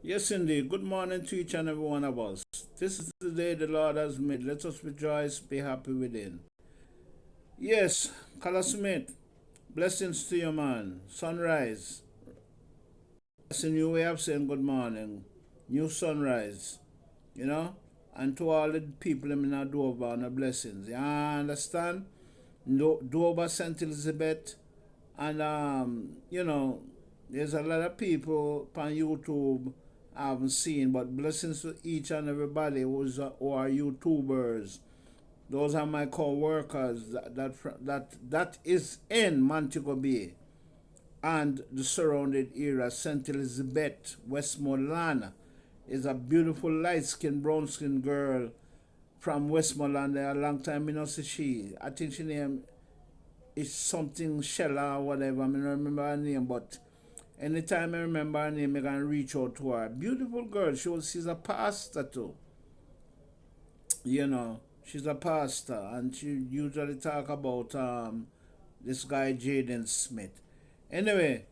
Yes, indeed. Good morning to each and every one of us. This is the day the Lord has made. Let us rejoice, be happy within. Yes, Color Smith, blessings to you, man. Sunrise. That's a new way of saying good morning. New sunrise, you know? And to all the people in Dover and the blessings. You understand? Dover, St. Elizabeth, and there's a lot of people on YouTube I haven't seen, but blessings to each and everybody who are YouTubers. Those are my co-workers that is in Montego Bay and the surrounding area. St. Elizabeth, Westmoreland is a beautiful light-skinned, brown-skinned girl from Westmoreland. A long time I not see she. I think she name is something Shella or whatever. I don't remember her name, but anytime I remember her name, I can reach out to her. Beautiful girl. She's a pastor too. She's a pastor, and she usually talk about this guy Jaden Smith. Anyway,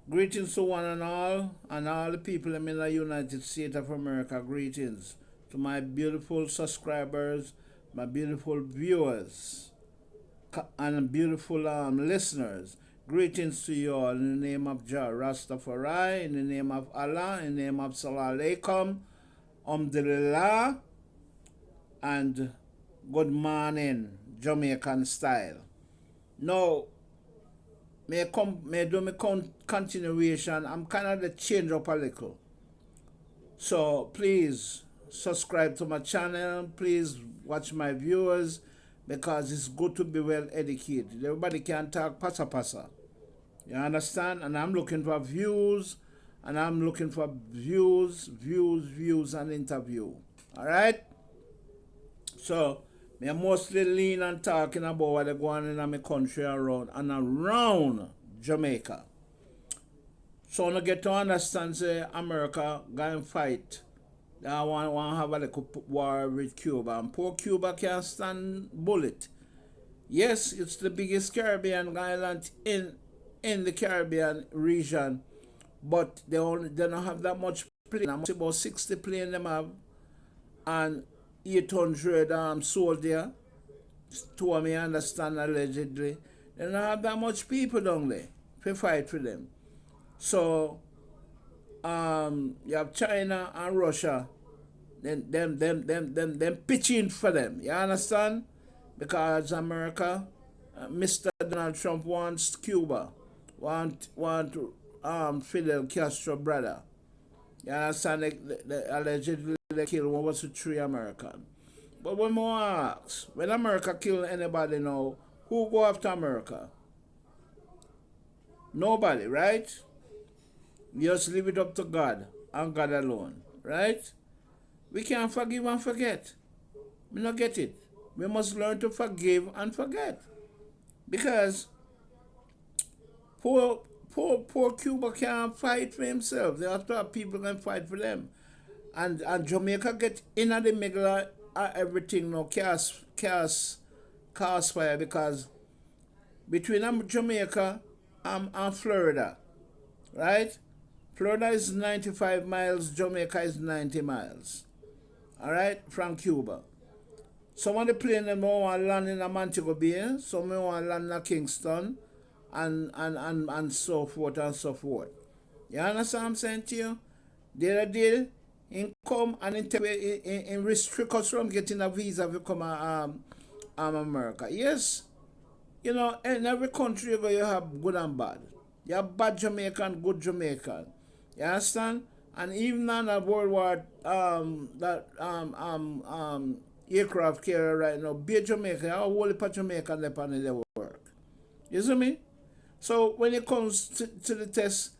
greetings to one and all the people in the United States of America. Greetings to my beautiful subscribers, my beautiful viewers, and beautiful listeners. Greetings to you all in the name of Jah Rastafari, in the name of Allah, in the name of Salah Alaikum, Alhamdulillah, and good morning, Jamaican style. Now, may do my continuation. I'm kind of the change up a little. So please subscribe to my channel. Please watch my viewers because it's good to be well educated. Everybody can talk pasa pasa. You understand? And I'm looking for views, and I'm looking for views, and interview. All right? So, me mostly lean and talking about what they're going on in my country around Jamaica. So, I get to understand, say, America going fight. They want to have a little war with Cuba. And poor Cuba can't stand bullet. Yes, it's the biggest Caribbean island in the Caribbean region, but they don't have that much plane. I'm about 60 planes them have, and 800 soldier. To what me understand allegedly, they don't have that much people down there to fight for them. So you have China and Russia, them pitching for them. You understand? Because America, Mr. Donald Trump wants Cuba, want Fidel Castro brother. You understand? They allegedly they killed what was it, 3 American. But when more ask, when America kill anybody now, who go after America? Nobody, right? You just leave it up to God and God alone, right? We can't forgive and forget. We not get it. We must learn to forgive and forget. Because poor Cuba can't fight for himself. They have to have people can fight for them. And Jamaica get in at the middle of everything now, cast fire, because between Jamaica and Florida, right? Florida is 95 miles, Jamaica is 90 miles, all right, from Cuba. Some of the plane them want to land in Montego Bay, some want to land in Kingston, and so forth and so forth. You understand what I'm saying to you? They're a deal in come and in restrict us from getting a visa to come America. Yes, in every country you go, you have good and bad. You have bad Jamaican, good Jamaican. You understand? And even on a World War aircraft carrier right now, be Jamaica, how whole heap of Jamaican left on the work. You see me? So when it comes to the test,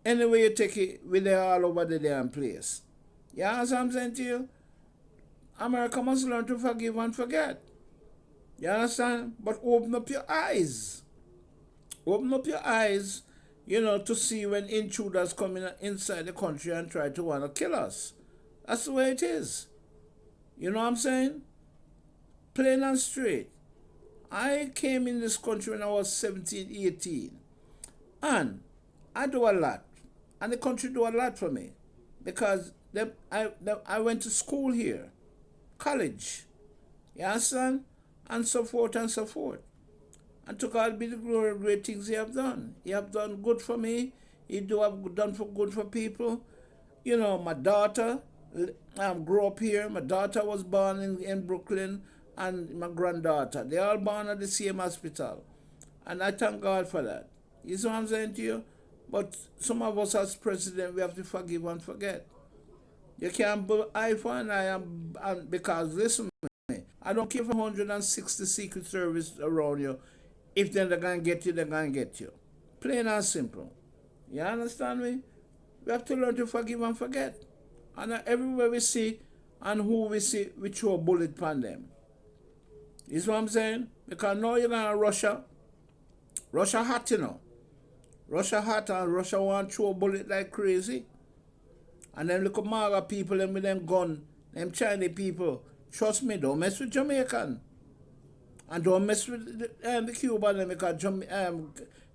anyway you take it, we're there all over the damn place. You understand what I'm saying to you? America must learn to forgive and forget. You understand? But open up your eyes. Open up your eyes, to see when intruders come inside the country and try to want to kill us. That's the way it is. You know what I'm saying? Plain and straight. I came in this country when I was 17, 18. And I do a lot. And the country do a lot for me. because I went to school here, college. You understand? And so forth and so forth. And to God be the glory, great things He have done. He have done good for me. He do have done for good for people. You know, my daughter grew up here. My daughter was born in Brooklyn, and my granddaughter. They all born at the same hospital. And I thank God for that. You see what I'm saying to you? But some of us as president, we have to forgive and forget. You can't put eye for an eye, and because listen, I don't care for 160 Secret Service around you. If they're going to get you, they're going to get you. Plain and simple. You understand me? We have to learn to forgive and forget. And everywhere we see and who we see, we throw a bullet upon them. You see what I'm saying? Because now you're going to Russia. Russia hot, you know. Russia hot, and Russia want to throw a bullet like crazy. And then look at MAGA people and with them gun, them Chinese people. Trust me, don't mess with Jamaican. And don't mess with the Cuban because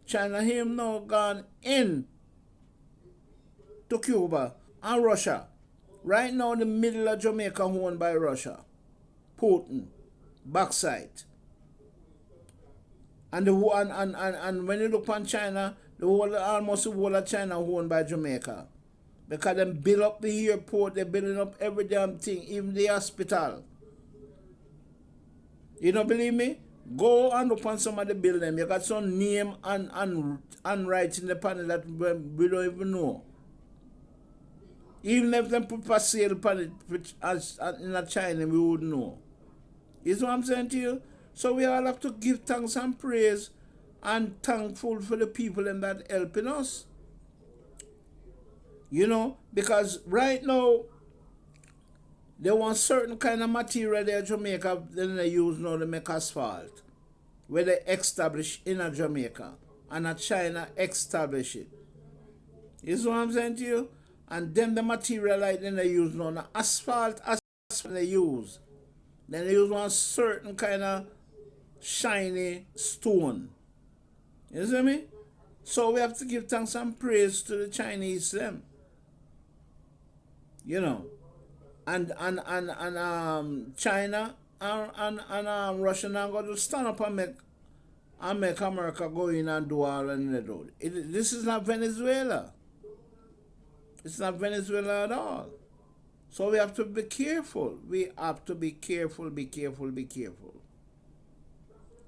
China him now gone in to Cuba and Russia. Right now the middle of Jamaica owned by Russia. Putin. Backside. And when you look on China, almost the whole of China owned by Jamaica. Because they build up the airport, they're building up every damn thing, even the hospital. You don't believe me? Go and look on some of the buildings. You got some name and writing the panel that we don't even know. Even if they put for sale upon it in a China, we wouldn't know. You see what I'm saying to you? So we all have to give thanks and praise and thankful for the people that helping us. You know, because right now, they want certain kind of material there in Jamaica that they use now to make asphalt. Where they establish in a Jamaica. And a China establish it. You see what I'm saying to you? And then the material like then they use now. Asphalt they use. Then they use one certain kind of shiny stone. You see me? So we have to give thanks and praise to the Chinese them. You know. And China and Russia now going to stand up and make America go in and do all and they do. This is not Venezuela. It's not Venezuela at all. So we have to be careful. We have to be careful, be careful, be careful.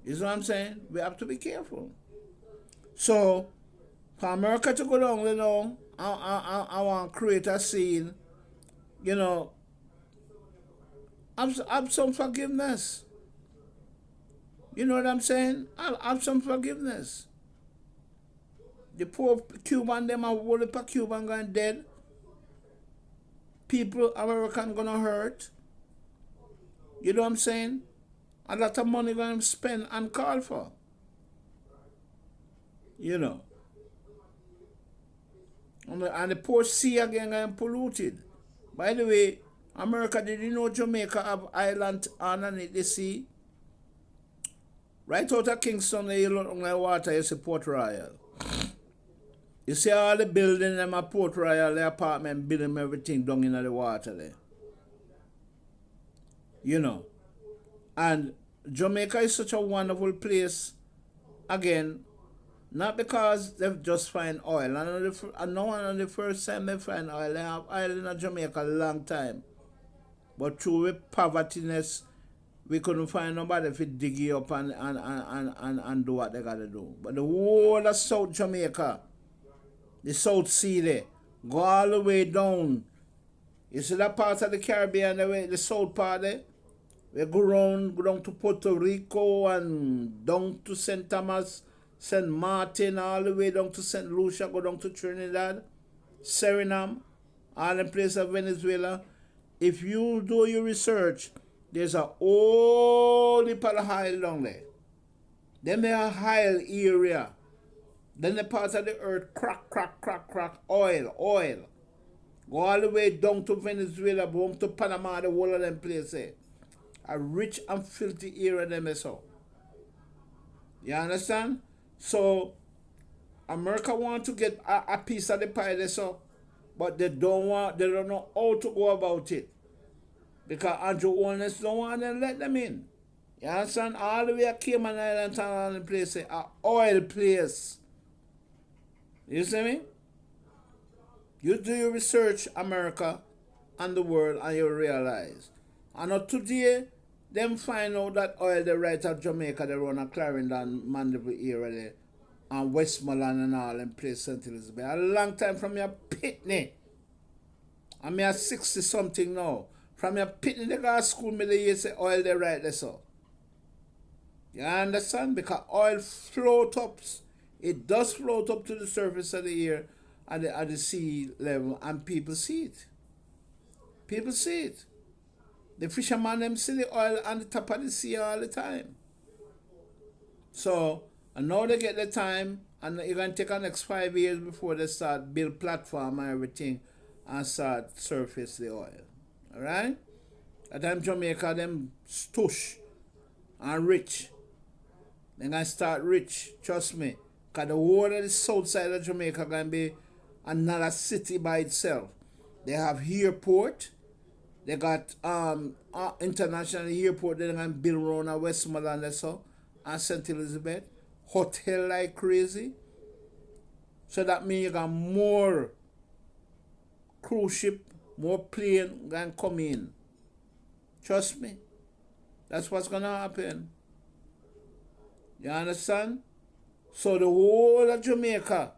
You see what I'm saying? We have to be careful. So, for America to go down, you know, I want to create a scene, you know, have some forgiveness. You know what I'm saying? I'll have some forgiveness. The poor Cuban, them are all the Cuban going dead. People, American gonna hurt. You know what I'm saying? A lot of money gonna spend and call for. You know. And the poor sea again getting polluted. By the way, America, did you know Jamaica have island underneath the sea? Right out of Kingston, you look on the water, you see Port Royal. You see all the buildings, them at Port Royal, the apartment building, everything down in the water there. You know. And Jamaica is such a wonderful place. Again, not because they've just find oil. I know on the first time they find oil, they have oil in Jamaica a long time. But through povertyness, we couldn't find nobody to dig it up and do what they gotta do. But the whole of South Jamaica, the South Sea there, go all the way down. You see that part of the Caribbean, the south part there? We go down to Puerto Rico and down to St. Thomas, St. Martin, all the way down to St. Lucia, go down to Trinidad, Suriname, all the places of Venezuela. If you do your research, there's a whole heap of Isle down there. Then there are Isle area. Then the part of the earth, crack, oil. Go all the way down to Venezuela, home to Panama, the whole of them places. A rich and filthy area them so. You understand? So America want to get a piece of the pie there so. but they don't know how to go about it. Because Andrew Holness don't want to let them in. You understand? All the way to Cayman Islands and all the places are oil place. You see me? You do your research, America and the world, and you realize. And not today, them find out that oil they right at Jamaica, they run a Clarendon, Mandeville area there, and Westmoreland and all in place St. Elizabeth. A long time from your pitney. And me at 60 something now. From your pitney they go to school, me they say oil they right there so. You understand? Because oil float up. It does float up to the surface of the air at the sea level, and people see it. People see it. The fishermen them see the oil on the top of the sea all the time. So, and now they get the time, and it's going to take the next 5 years before they start build platform and everything and start surface the oil. Alright? At time Jamaica them stush and rich. They're going to start rich, trust me. Because the whole of the south side of Jamaica going to be another city by itself. They have airport. They got international airport. They're going to build around a Westmoreland and St. Elizabeth. Hotel like crazy. So that means you got more cruise ship, more plane going to come in. Trust me. That's what's going to happen. You understand? So the whole of Jamaica,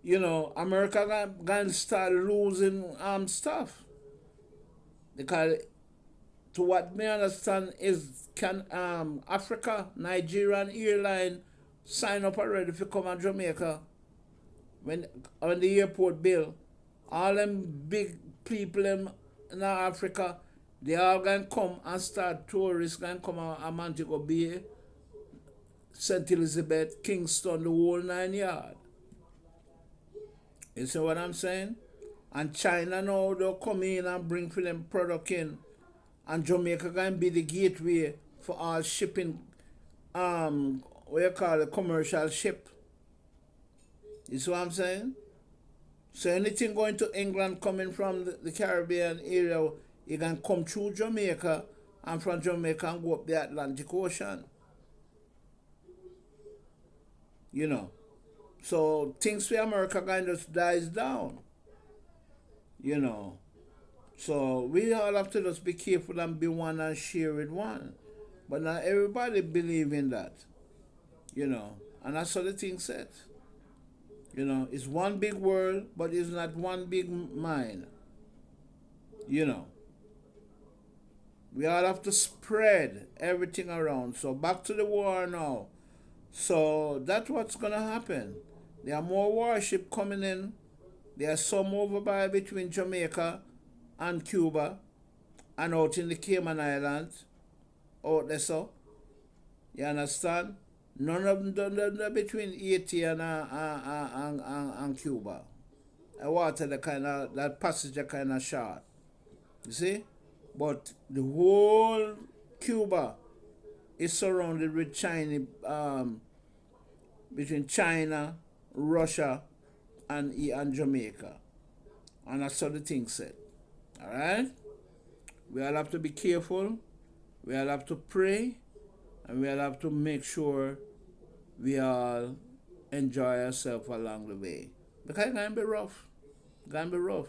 you know, America going to start losing stuff. Because to what me understand is can Africa, Nigerian airline sign up already to come on Jamaica when on the airport bill. All them big people in Africa, they all going to come and start tourists going to come on Montego Bay, St. Elizabeth, Kingston, the whole 9 yards. You see what I'm saying? And China now they'll come in and bring for them product in. And Jamaica going to be the gateway for all shipping, what you call it, commercial ship. You see what I'm saying? So anything going to England coming from the Caribbean area, you can come through Jamaica and from Jamaica and go up the Atlantic Ocean. You know. So things for America kind of dies down. You know. So we all have to just be careful and be one and share with one. But not everybody believe in that. You know. And that's how the thing said. You know, it's one big world, but it's not one big mind. You know. We all have to spread everything around. So back to the war now. So that's what's going to happen. There are more warships coming in. There are some over by between Jamaica and Cuba and out in the Cayman Islands. Out there so. You understand? None of them between Haiti and Cuba. The water that passage kind of short. You see? But the whole Cuba is surrounded with China, between China, Russia, and Jamaica. And that's how the thing said. Alright? We all have to be careful. We all have to pray. And we all have to make sure we all enjoy ourselves along the way. Because it's going to be rough. It's going to be rough.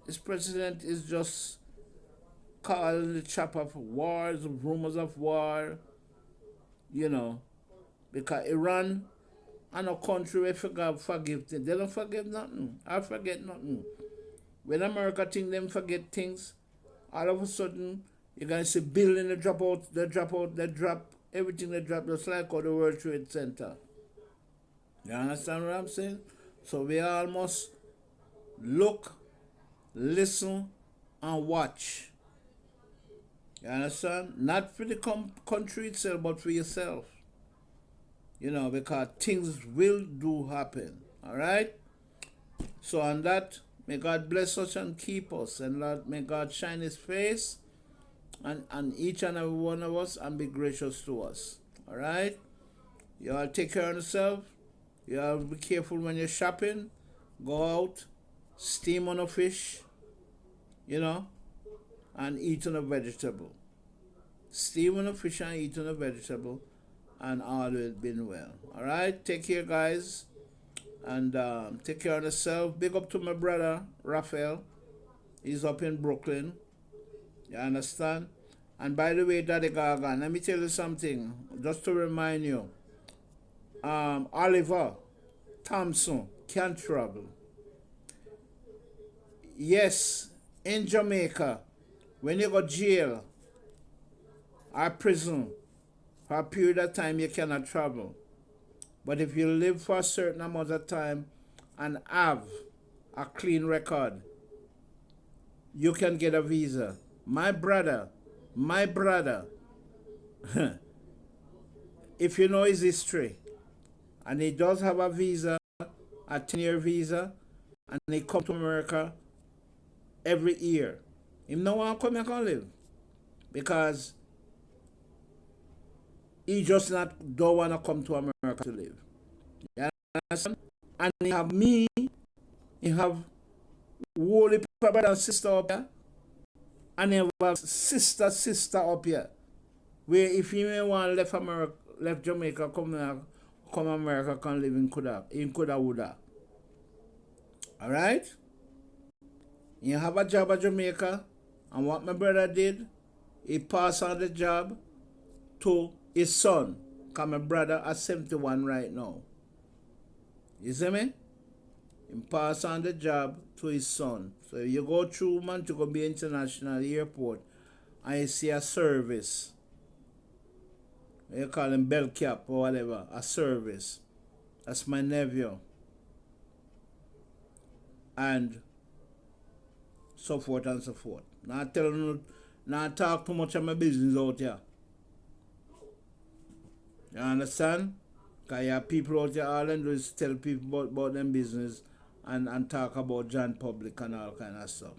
This president is just calling the chop of wars, rumors of war, you know, because Iran and a country we forgive things. They don't forgive nothing. I forget nothing. When America think them forget things, all of a sudden you're going to see building they drop, everything they drop, just like how the World Trade Center. You understand what I'm saying? So we all must look, listen, and watch. You understand? Not for the country itself, but for yourself. You know, because things will do happen. Alright? So on that, may God bless us and keep us. And Lord, may God shine his face and each and every one of us and be gracious to us. Alright? You all take care of yourself. You all be careful when you're shopping. Go out, steam on a fish, you know, and eat on a vegetable. Steam on a fish and eat on a vegetable, and all will be well. All right, take care, guys, and take care of yourself. Big up to my brother Raphael. He's up in Brooklyn. You understand? And by the way, Daddy Gaga, let me tell you something, just to remind you. Oliver Thompson can travel. Yes, in Jamaica, when you go jail or prison for a period of time, you cannot travel. But if you live for a certain amount of time and have a clean record, you can get a visa. My brother, if you know his history, and he does have a visa, a 10-year visa, and he come to America every year. Him no want to come here and live because he just not don't want to come to America to live. You understand? And he have me, he have holy brother and sister up here, and he have a sister up here. Where if he may want left Jamaica, come America, can live in Kuda Woulda. Alright? You have a job at Jamaica, and what my brother did, he passed on the job to his son. Because my brother is 71 right now. You see me? He passed on the job to his son. So you go through Montego Bay International Airport and you see a service. You call him bell cap or whatever, a service. That's my nephew. And so forth and so forth. Not talk too much of my business out here. You understand? Because you have people out here, all they do is tell people about them business and talk about John public and all kind of stuff.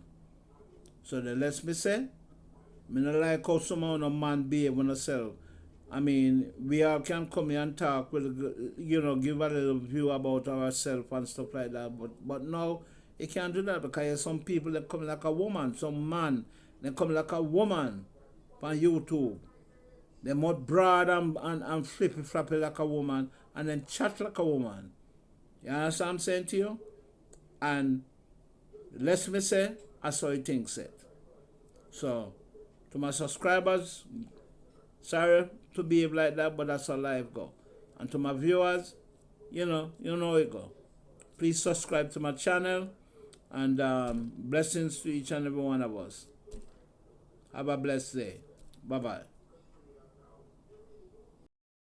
So then let me say, I don't like how some of a man behave on himself. I mean, we all can come here and talk with, give a little view about ourselves and stuff like that. But now, you can't do that because there's some people that come like a woman, some man, they come like a woman on YouTube. They more broad and flippy flappy like a woman and then chat like a woman. You understand what I'm saying to you? And let me say, I saw you think it. So, to my subscribers, sorry to behave like that, but that's how life go. And to my viewers, you know it go. Please subscribe to my channel, and blessings to each and every one of us. Have a blessed day. Bye-bye.